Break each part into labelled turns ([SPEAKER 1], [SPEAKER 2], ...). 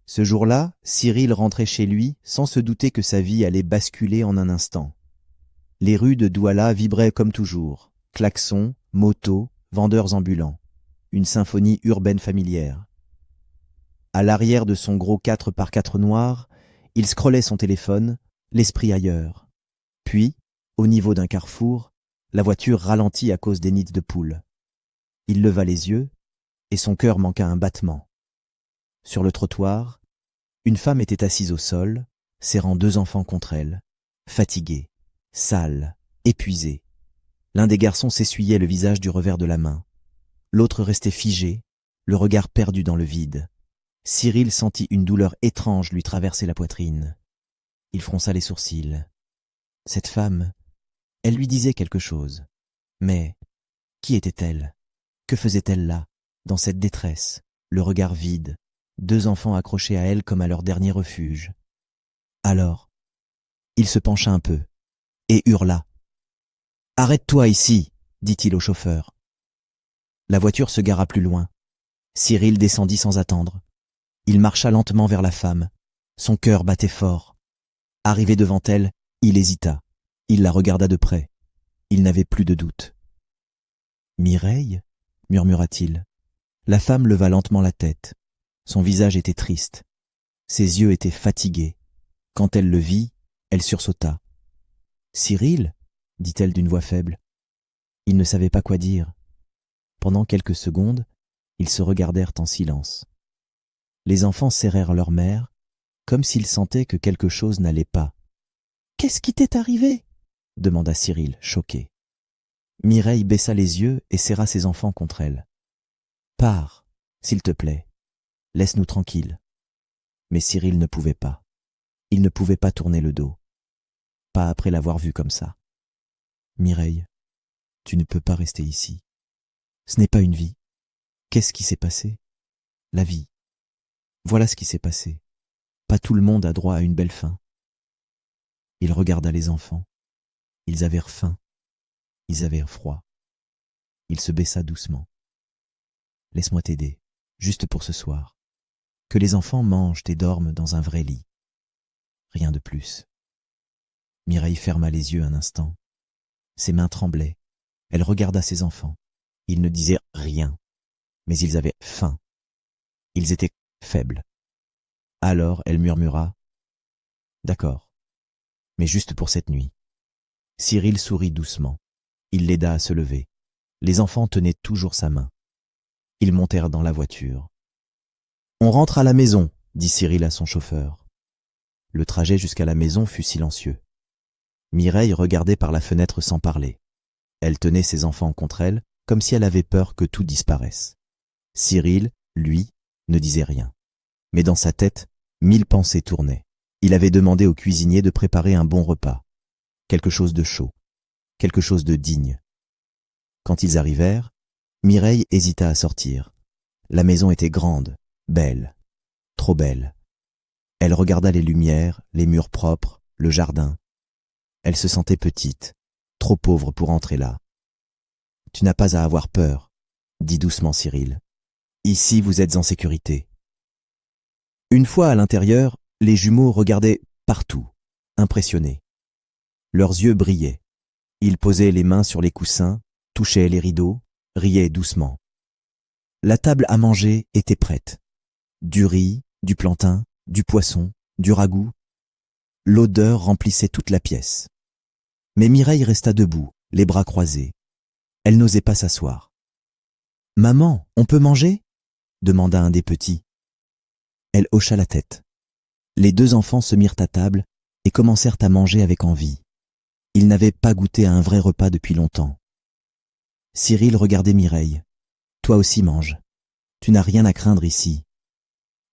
[SPEAKER 1] Ce jour-là, Cyril rentrait chez lui sans se douter que sa vie allait basculer en un instant. Les rues de Douala vibraient comme toujours. Klaxons, motos, vendeurs ambulants. Une symphonie urbaine familière. À l'arrière de son gros 4x4 noir, il scrollait son téléphone, l'esprit ailleurs. Puis, au niveau d'un carrefour, la voiture ralentit à cause des nids de poules. Il leva les yeux, et son cœur manqua un battement. Sur le trottoir, une femme était assise au sol, serrant 2 enfants contre elle, fatiguée, sale, épuisée. L'un des garçons s'essuyait le visage du revers de la main. L'autre restait figé, le regard perdu dans le vide. Cyril sentit une douleur étrange lui traverser la poitrine. Il fronça les sourcils. Cette femme, elle lui disait quelque chose. Mais qui était-elle? Que faisait-elle là, dans cette détresse, le regard vide, 2 enfants accrochés à elle comme à leur dernier refuge? Alors, il se pencha un peu et hurla. « Arrête-toi ici !» dit-il au chauffeur. La voiture se gara plus loin. Cyril descendit sans attendre. Il marcha lentement vers la femme. Son cœur battait fort. Arrivé devant elle, il hésita. Il la regarda de près. Il n'avait plus de doute. « Mireille ?» murmura-t-il. La femme leva lentement la tête. Son visage était triste. Ses yeux étaient fatigués. Quand elle le vit, elle sursauta. « Cyril ?» dit-elle d'une voix faible. Il ne savait pas quoi dire. Pendant quelques secondes, ils se regardèrent en silence. Les enfants serrèrent leur mère, comme s'ils sentaient que quelque chose n'allait pas. « Qu'est-ce qui t'est arrivé ?» demanda Cyril, choqué. Mireille baissa les yeux et serra ses enfants contre elle. « Pars, s'il te plaît. Laisse-nous tranquilles. » Mais Cyril ne pouvait pas. Il ne pouvait pas tourner le dos. Pas après l'avoir vue comme ça. « Mireille, tu ne peux pas rester ici. Ce n'est pas une vie. Qu'est-ce qui s'est passé? La vie. Voilà ce qui s'est passé. Pas tout le monde a droit à une belle fin. » Il regarda les enfants. Ils avaient faim. Ils avaient froid. Il se baissa doucement. « Laisse-moi t'aider, juste pour ce soir. Que les enfants mangent et dorment dans un vrai lit. Rien de plus. » Mireille ferma les yeux un instant. Ses mains tremblaient. Elle regarda ses enfants. Ils ne disaient rien, mais ils avaient faim. Ils étaient faibles. Alors elle murmura « D'accord, mais juste pour cette nuit. » Cyril sourit doucement. Il l'aida à se lever. Les enfants tenaient toujours sa main. Ils montèrent dans la voiture. « On rentre à la maison » dit Cyril à son chauffeur. Le trajet jusqu'à la maison fut silencieux. Mireille regardait par la fenêtre sans parler. Elle tenait ses enfants contre elle, comme si elle avait peur que tout disparaisse. Cyril, lui, ne disait rien. Mais dans sa tête, 1000 pensées tournaient. Il avait demandé au cuisinier de préparer un bon repas. Quelque chose de chaud. Quelque chose de digne. Quand ils arrivèrent, Mireille hésita à sortir. La maison était grande, belle, trop belle. Elle regarda les lumières, les murs propres, le jardin. Elle se sentait petite, trop pauvre pour entrer là. « Tu n'as pas à avoir peur, » dit doucement Cyril. « Ici, vous êtes en sécurité. » Une fois à l'intérieur, les jumeaux regardaient partout, impressionnés. Leurs yeux brillaient. Ils posaient les mains sur les coussins, touchaient les rideaux, riaient doucement. La table à manger était prête. Du riz, du plantain, du poisson, du ragoût. L'odeur remplissait toute la pièce. Mais Mireille resta debout, les bras croisés. Elle n'osait pas s'asseoir. « Maman, on peut manger ?» demanda un des petits. Elle hocha la tête. Les 2 enfants se mirent à table et commencèrent à manger avec envie. Ils n'avaient pas goûté à un vrai repas depuis longtemps. Cyril regardait Mireille. « Toi aussi mange. Tu n'as rien à craindre ici. »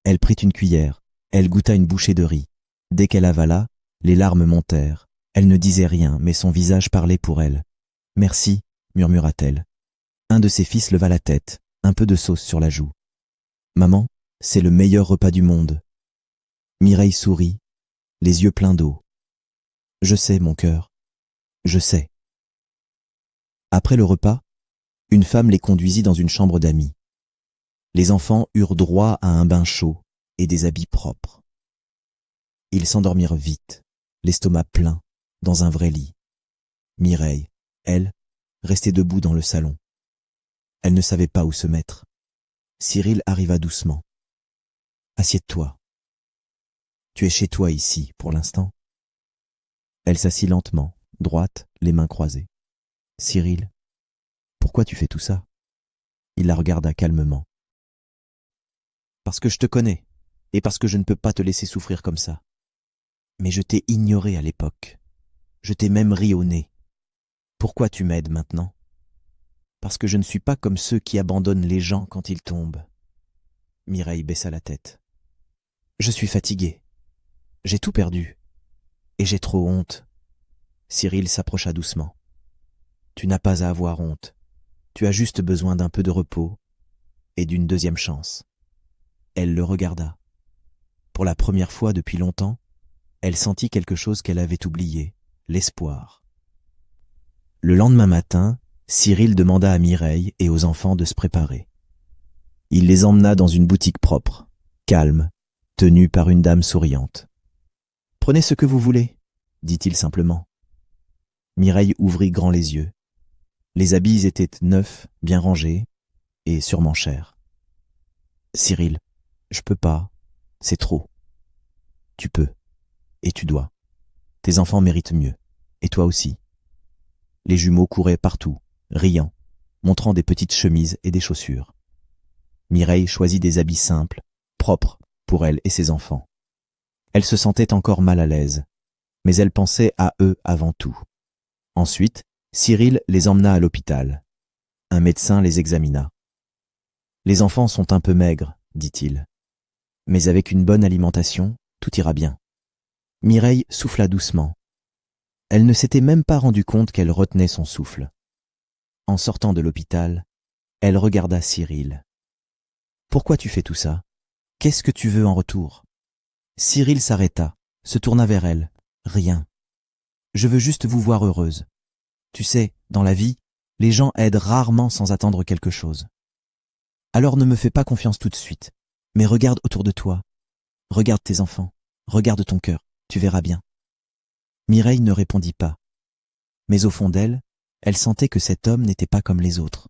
[SPEAKER 1] Elle prit une cuillère. Elle goûta une bouchée de riz. Dès qu'elle avala, les larmes montèrent. Elle ne disait rien, mais son visage parlait pour elle. « Merci » murmura-t-elle. Un de ses fils leva la tête, un peu de sauce sur la joue. « Maman, c'est le meilleur repas du monde. » Mireille sourit, les yeux pleins d'eau. « Je sais, mon cœur. Je sais. » Après le repas, une femme les conduisit dans une chambre d'amis. Les enfants eurent droit à un bain chaud, et des habits propres. Ils s'endormirent vite, l'estomac plein, dans un vrai lit. Mireille, elle, restait debout dans le salon. Elle ne savait pas où se mettre. Cyril arriva doucement. « Assieds-toi. Tu es chez toi ici, pour l'instant. » Elle s'assit lentement, droite, les mains croisées. « Cyril, pourquoi tu fais tout ça ?» Il la regarda calmement. « Parce que je te connais, et parce que je ne peux pas te laisser souffrir comme ça. Mais je t'ai ignoré à l'époque. Je t'ai même ri au nez. Pourquoi tu m'aides maintenant ? Parce que je ne suis pas comme ceux qui abandonnent les gens quand ils tombent. » Mireille baissa la tête. « Je suis fatiguée. J'ai tout perdu. Et j'ai trop honte. » Cyril s'approcha doucement. « Tu n'as pas à avoir honte. Tu as juste besoin d'un peu de repos et d'une deuxième chance. » Elle le regarda. Pour la première fois depuis longtemps, elle sentit quelque chose qu'elle avait oublié, l'espoir. Le lendemain matin, Cyril demanda à Mireille et aux enfants de se préparer. Il les emmena dans une boutique propre, calme, tenue par une dame souriante. « Prenez ce que vous voulez, » dit-il simplement. Mireille ouvrit grand les yeux. Les habits étaient neufs, bien rangés, et sûrement chers. « Cyril, je peux pas, c'est trop. »« Tu peux, et tu dois. Tes enfants méritent mieux, et toi aussi. » Les jumeaux couraient partout, riant, montrant des petites chemises et des chaussures. Mireille choisit des habits simples, propres pour elle et ses enfants. Elle se sentait encore mal à l'aise, mais elle pensait à eux avant tout. Ensuite, Cyril les emmena à l'hôpital. Un médecin les examina. « Les enfants sont un peu maigres, dit-il. Mais avec une bonne alimentation, tout ira bien. » Mireille souffla doucement. Elle ne s'était même pas rendu compte qu'elle retenait son souffle. En sortant de l'hôpital, elle regarda Cyril. « Pourquoi tu fais tout ça ? Qu'est-ce que tu veux en retour ?» Cyril s'arrêta, se tourna vers elle. « Rien. Je veux juste vous voir heureuse. Tu sais, dans la vie, les gens aident rarement sans attendre quelque chose. Alors ne me fais pas confiance tout de suite, mais regarde autour de toi. Regarde tes enfants, regarde ton cœur, tu verras bien. » Mireille ne répondit pas. Mais au fond d'elle, elle sentait que cet homme n'était pas comme les autres.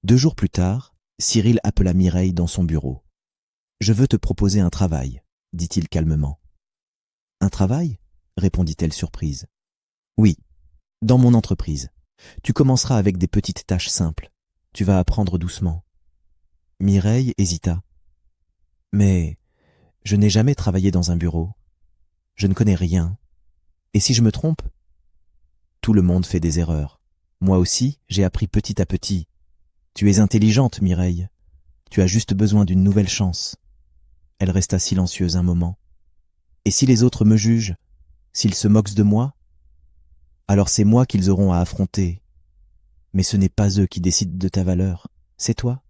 [SPEAKER 1] 2 jours plus tard, Cyril appela Mireille dans son bureau. « Je veux te proposer un travail, » dit-il calmement. « Un travail ?» répondit-elle surprise. « Oui, dans mon entreprise. Tu commenceras avec des petites tâches simples. Tu vas apprendre doucement. » Mireille hésita. « Mais je n'ai jamais travaillé dans un bureau. Je ne connais rien. Et si je me trompe ? Tout le monde fait des erreurs. Moi aussi, j'ai appris petit à petit. Tu es intelligente, Mireille. Tu as juste besoin d'une nouvelle chance. » Elle resta silencieuse un moment. « Et si les autres me jugent ? S'ils se moquent de moi ? Alors c'est moi qu'ils auront à affronter. Mais ce n'est pas eux qui décident de ta valeur, c'est toi. »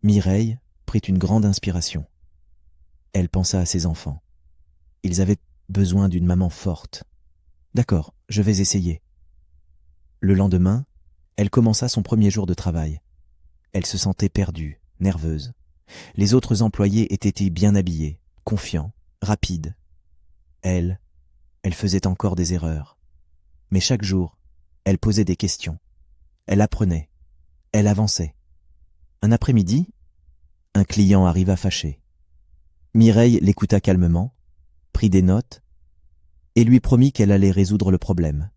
[SPEAKER 1] Mireille prit une grande inspiration. Elle pensa à ses enfants. Ils avaient besoin d'une maman forte. « D'accord, je vais essayer. » Le lendemain, elle commença son premier jour de travail. Elle se sentait perdue, nerveuse. Les autres employés étaient bien habillés, confiants, rapides. Elle faisait encore des erreurs. Mais chaque jour, elle posait des questions. Elle apprenait. Elle avançait. Un après-midi, un client arriva fâché. Mireille l'écouta calmement, prit des notes et lui promit qu'elle allait résoudre le problème.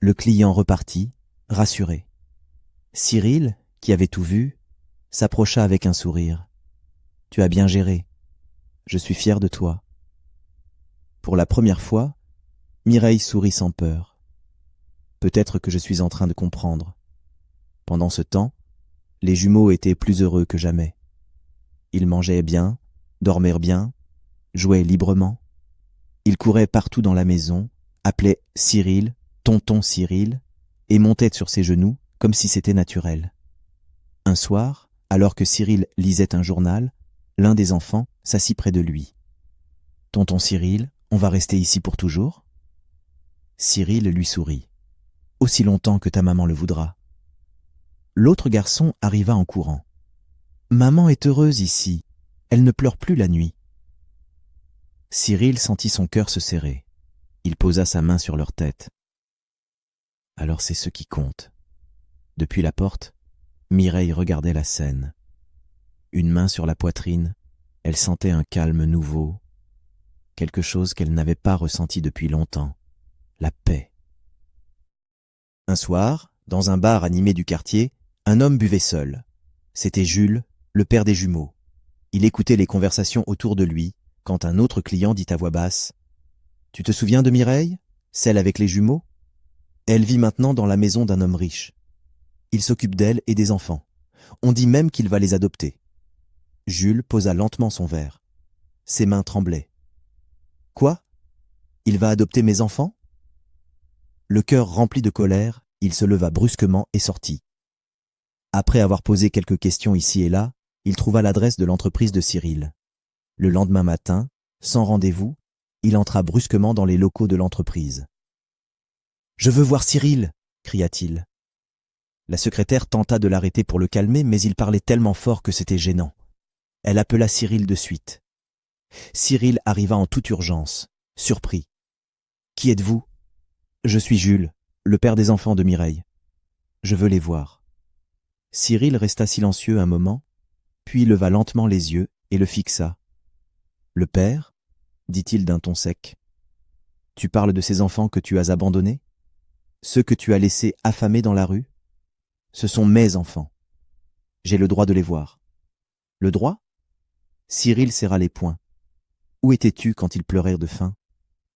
[SPEAKER 1] Le client repartit, rassuré. Cyril, qui avait tout vu, s'approcha avec un sourire. « Tu as bien géré. Je suis fier de toi. » Pour la première fois, Mireille sourit sans peur. Peut-être que je suis en train de comprendre. Pendant ce temps, les jumeaux étaient plus heureux que jamais. Ils mangeaient bien, dormaient bien, jouaient librement. Ils couraient partout dans la maison, appelaient Cyril, tonton Cyril, et montaient sur ses genoux comme si c'était naturel. Un soir, alors que Cyril lisait un journal, l'un des enfants s'assit près de lui. « Tonton Cyril, on va rester ici pour toujours ?» Cyril lui sourit. « Aussi longtemps que ta maman le voudra. » L'autre garçon arriva en courant. Maman est heureuse ici. Elle ne pleure plus la nuit. Cyril sentit son cœur se serrer. Il posa sa main sur leur tête. Alors c'est ce qui compte. Depuis la porte, Mireille regardait la scène. Une main sur la poitrine, elle sentait un calme nouveau, quelque chose qu'elle n'avait pas ressenti depuis longtemps, la paix. Un soir, dans un bar animé du quartier, un homme buvait seul. C'était Jules, le père des jumeaux. Il écoutait les conversations autour de lui, quand un autre client dit à voix basse « Tu te souviens de Mireille, celle avec les jumeaux ? Elle vit maintenant dans la maison d'un homme riche. Il s'occupe d'elle et des enfants. On dit même qu'il va les adopter. » Jules posa lentement son verre. Ses mains tremblaient. « Quoi ? Il va adopter mes enfants ?» Le cœur rempli de colère, il se leva brusquement et sortit. Après avoir posé quelques questions ici et là, il trouva l'adresse de l'entreprise de Cyril. Le lendemain matin, sans rendez-vous, il entra brusquement dans les locaux de l'entreprise. « Je veux voir Cyril !» cria-t-il. La secrétaire tenta de l'arrêter pour le calmer, mais il parlait tellement fort que c'était gênant. Elle appela Cyril de suite. Cyril arriva en toute urgence, surpris. « Qui êtes-vous ? » ?»« Je suis Jules, le père des enfants de Mireille. Je veux les voir. » Cyril resta silencieux un moment, puis leva lentement les yeux et le fixa. « Le père ?» dit-il d'un ton sec. « Tu parles de ces enfants que tu as abandonnés ? Ceux que tu as laissés affamés dans la rue ? Ce sont mes enfants. J'ai le droit de les voir. » « Le droit ?» Cyril serra les poings. « Où étais-tu quand ils pleurèrent de faim,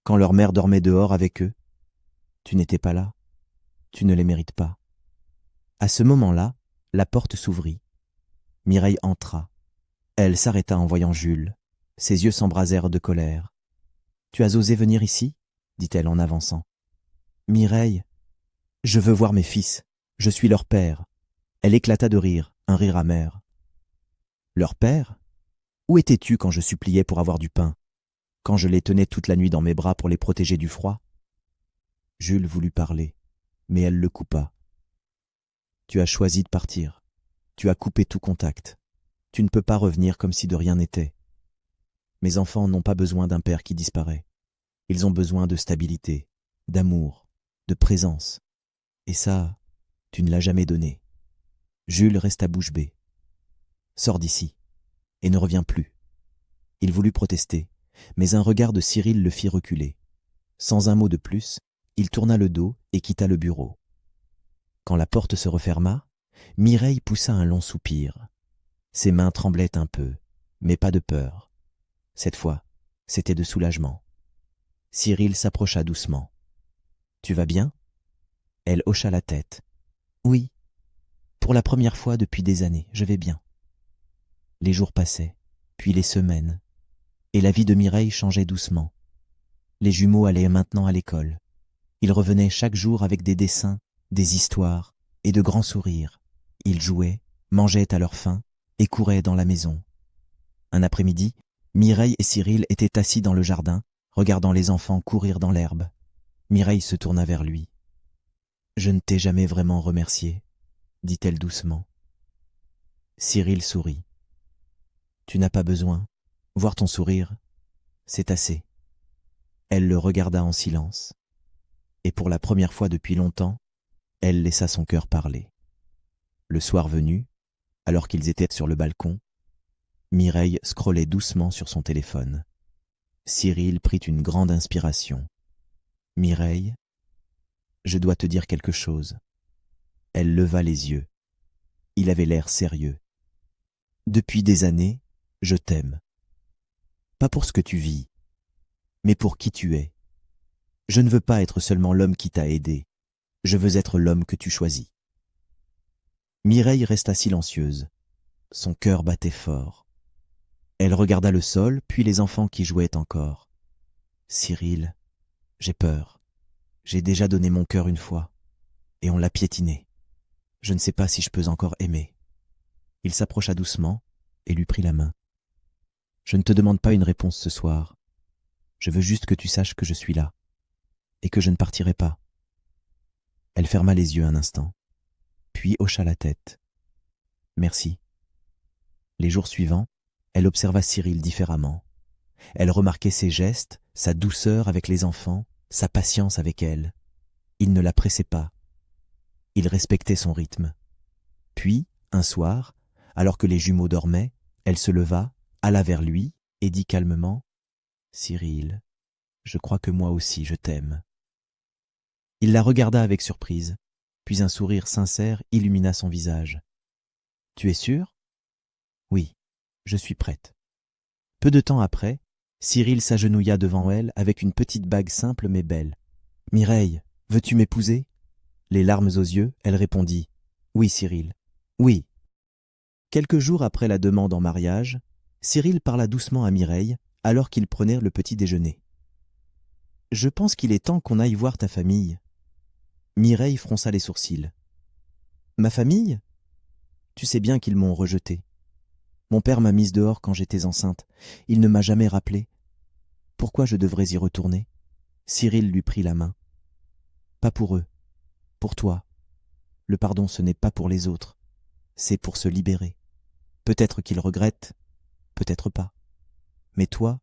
[SPEAKER 1] quand leur mère dormait dehors avec eux ? Tu n'étais pas là. Tu ne les mérites pas. » À ce moment-là, la porte s'ouvrit. Mireille entra. Elle s'arrêta en voyant Jules. Ses yeux s'embrasèrent de colère. « Tu as osé venir ici ?» dit-elle en avançant. « Mireille, je veux voir mes fils. Je suis leur père. » Elle éclata de rire, un rire amer. « Leur père ? Où étais-tu quand je suppliais pour avoir du pain, quand je les tenais toute la nuit dans mes bras pour les protéger du froid ?» Jules voulut parler, mais elle le coupa. « Tu as choisi de partir. Tu as coupé tout contact. Tu ne peux pas revenir comme si de rien n'était. Mes enfants n'ont pas besoin d'un père qui disparaît. Ils ont besoin de stabilité, d'amour, de présence. Et ça, tu ne l'as jamais donné. » Jules resta bouche bée. « Sors d'ici, et ne reviens plus. » Il voulut protester, mais un regard de Cyril le fit reculer. Sans un mot de plus, il tourna le dos et quitta le bureau. Quand la porte se referma, Mireille poussa un long soupir. Ses mains tremblaient un peu, mais pas de peur. Cette fois, c'était de soulagement. Cyril s'approcha doucement. « Tu vas bien ?» Elle hocha la tête. « Oui, pour la première fois depuis des années, je vais bien. » Les jours passaient, puis les semaines, et la vie de Mireille changeait doucement. Les jumeaux allaient maintenant à l'école. Ils revenaient chaque jour avec des dessins, des histoires et de grands sourires. Ils jouaient, mangeaient à leur faim et couraient dans la maison. Un après-midi, Mireille et Cyril étaient assis dans le jardin, regardant les enfants courir dans l'herbe. Mireille se tourna vers lui. « Je ne t'ai jamais vraiment remercié, » dit-elle doucement. Cyril sourit. « Tu n'as pas besoin. Voir ton sourire, c'est assez. » Elle le regarda en silence. Et pour la première fois depuis longtemps, elle laissa son cœur parler. Le soir venu, alors qu'ils étaient sur le balcon, Mireille scrollait doucement sur son téléphone. Cyril prit une grande inspiration. « Mireille, je dois te dire quelque chose. » Elle leva les yeux. Il avait l'air sérieux. « Depuis des années, je t'aime. Pas pour ce que tu vis, mais pour qui tu es. Je ne veux pas être seulement l'homme qui t'a aidé. Je veux être l'homme que tu choisis. » Mireille resta silencieuse. Son cœur battait fort. Elle regarda le sol, puis les enfants qui jouaient encore. « Cyril, j'ai peur. J'ai déjà donné mon cœur une fois, et on l'a piétiné. Je ne sais pas si je peux encore aimer. » Il s'approcha doucement et lui prit la main. « Je ne te demande pas une réponse ce soir. Je veux juste que tu saches que je suis là, et que je ne partirai pas. » Elle ferma les yeux un instant, puis hocha la tête. « Merci. » Les jours suivants, elle observa Cyril différemment. Elle remarquait ses gestes, sa douceur avec les enfants, sa patience avec elle. Il ne la pressait pas. Il respectait son rythme. Puis, un soir, alors que les jumeaux dormaient, elle se leva, alla vers lui et dit calmement « Cyril, je crois que moi aussi je t'aime. » Il la regarda avec surprise, puis un sourire sincère illumina son visage. « Tu es sûr ?»« Oui, je suis prête. » Peu de temps après, Cyril s'agenouilla devant elle avec une petite bague simple mais belle. « Mireille, veux-tu m'épouser ?» Les larmes aux yeux, elle répondit « Oui, Cyril, oui. » Quelques jours après la demande en mariage, Cyril parla doucement à Mireille alors qu'ils prenaient le petit déjeuner. « Je pense qu'il est temps qu'on aille voir ta famille. » Mireille fronça les sourcils. « Ma famille ? Tu sais bien qu'ils m'ont rejetée. Mon père m'a mise dehors quand j'étais enceinte. Il ne m'a jamais rappelée. Pourquoi je devrais y retourner ?» Cyril lui prit la main. « Pas pour eux, pour toi. Le pardon, ce n'est pas pour les autres, c'est pour se libérer. Peut-être qu'ils regrettent, peut-être pas. Mais toi,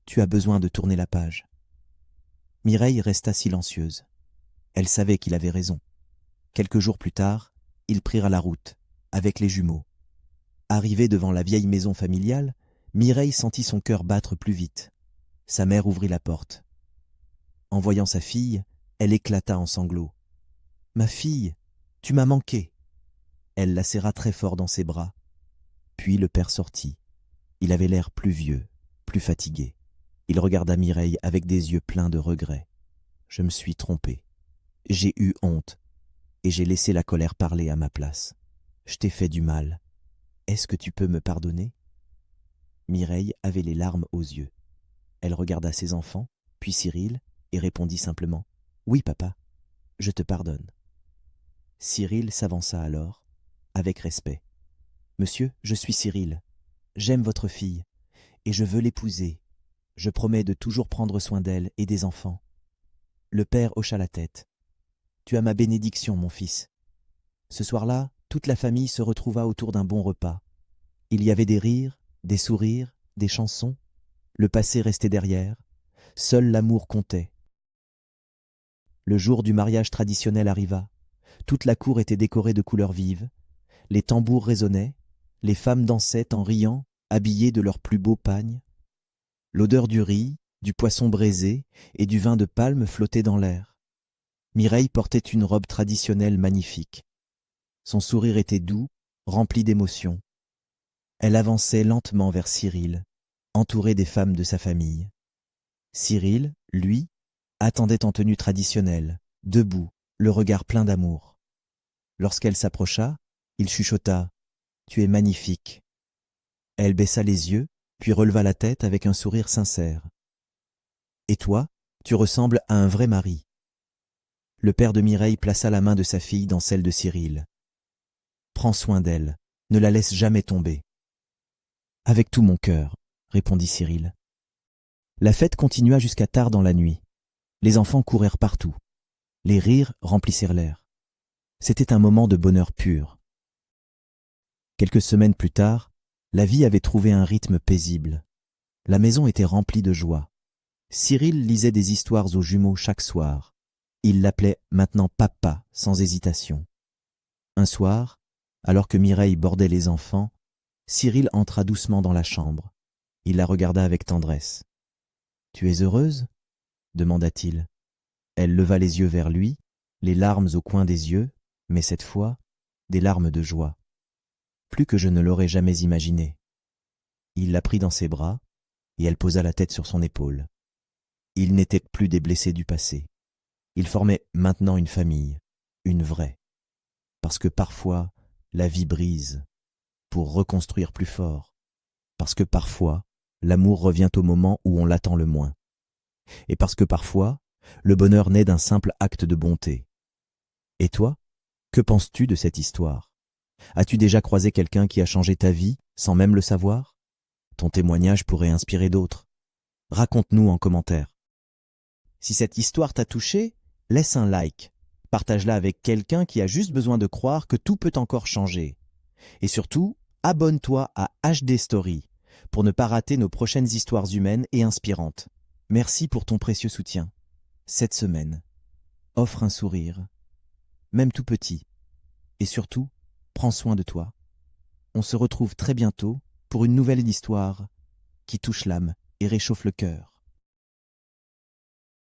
[SPEAKER 1] tu as besoin de tourner la page. » Mireille resta silencieuse. Elle savait qu'il avait raison. Quelques jours plus tard, ils prirent la route, avec les jumeaux. Arrivée devant la vieille maison familiale, Mireille sentit son cœur battre plus vite. Sa mère ouvrit la porte. En voyant sa fille, elle éclata en sanglots. « Ma fille, tu m'as manqué !» Elle la serra très fort dans ses bras. Puis le père sortit. Il avait l'air plus vieux, plus fatigué. Il regarda Mireille avec des yeux pleins de regret. « Je me suis trompé. J'ai eu honte et j'ai laissé la colère parler à ma place. Je t'ai fait du mal. Est-ce que tu peux me pardonner ?» Mireille avait les larmes aux yeux. Elle regarda ses enfants, puis Cyril, et répondit simplement « Oui, papa, je te pardonne. » Cyril s'avança alors, avec respect. « Monsieur, je suis Cyril. J'aime votre fille, et je veux l'épouser. Je promets de toujours prendre soin d'elle et des enfants. » Le père hocha la tête. « Tu as ma bénédiction, mon fils. » Ce soir-là, toute la famille se retrouva autour d'un bon repas. Il y avait des rires, des sourires, des chansons. Le passé restait derrière. Seul l'amour comptait. Le jour du mariage traditionnel arriva. Toute la cour était décorée de couleurs vives. Les tambours résonnaient. Les femmes dansaient en riant, habillées de leurs plus beaux pagnes. L'odeur du riz, du poisson braisé et du vin de palme flottait dans l'air. Mireille portait une robe traditionnelle magnifique. Son sourire était doux, rempli d'émotion. Elle avançait lentement vers Cyril, entourée des femmes de sa famille. Cyril, lui, attendait en tenue traditionnelle, debout, le regard plein d'amour. Lorsqu'elle s'approcha, il chuchota « Tu es magnifique ». Elle baissa les yeux, puis releva la tête avec un sourire sincère. « Et toi, tu ressembles à un vrai mari. » Le père de Mireille plaça la main de sa fille dans celle de Cyril. « Prends soin d'elle, ne la laisse jamais tomber. »« Avec tout mon cœur, » répondit Cyril. La fête continua jusqu'à tard dans la nuit. Les enfants courèrent partout. Les rires remplissèrent l'air. C'était un moment de bonheur pur. Quelques semaines plus tard, la vie avait trouvé un rythme paisible. La maison était remplie de joie. Cyril lisait des histoires aux jumeaux chaque soir. Il l'appelait maintenant papa sans hésitation. Un soir, alors que Mireille bordait les enfants, Cyril entra doucement dans la chambre. Il la regarda avec tendresse. « Tu es heureuse ?» demanda-t-il. Elle leva les yeux vers lui, les larmes au coin des yeux, mais cette fois, des larmes de joie. Plus que je ne l'aurais jamais imaginé. Il la prit dans ses bras, et elle posa la tête sur son épaule. Ils n'étaient plus des blessés du passé. Ils formaient maintenant une famille, une vraie. Parce que parfois, la vie brise, pour reconstruire plus fort. Parce que parfois, l'amour revient au moment où on l'attend le moins. Et parce que parfois, le bonheur naît d'un simple acte de bonté. Et toi, que penses-tu de cette histoire? As-tu déjà croisé quelqu'un qui a changé ta vie sans même le savoir? Ton témoignage pourrait inspirer d'autres. Raconte-nous en commentaire. Si cette histoire t'a touché, laisse un like. Partage-la avec quelqu'un qui a juste besoin de croire que tout peut encore changer. Et surtout, abonne-toi à HD Story pour ne pas rater nos prochaines histoires humaines et inspirantes. Merci pour ton précieux soutien. Cette semaine, offre un sourire, même tout petit. Et surtout, prends soin de toi. On se retrouve très bientôt pour une nouvelle histoire qui touche l'âme et réchauffe le cœur.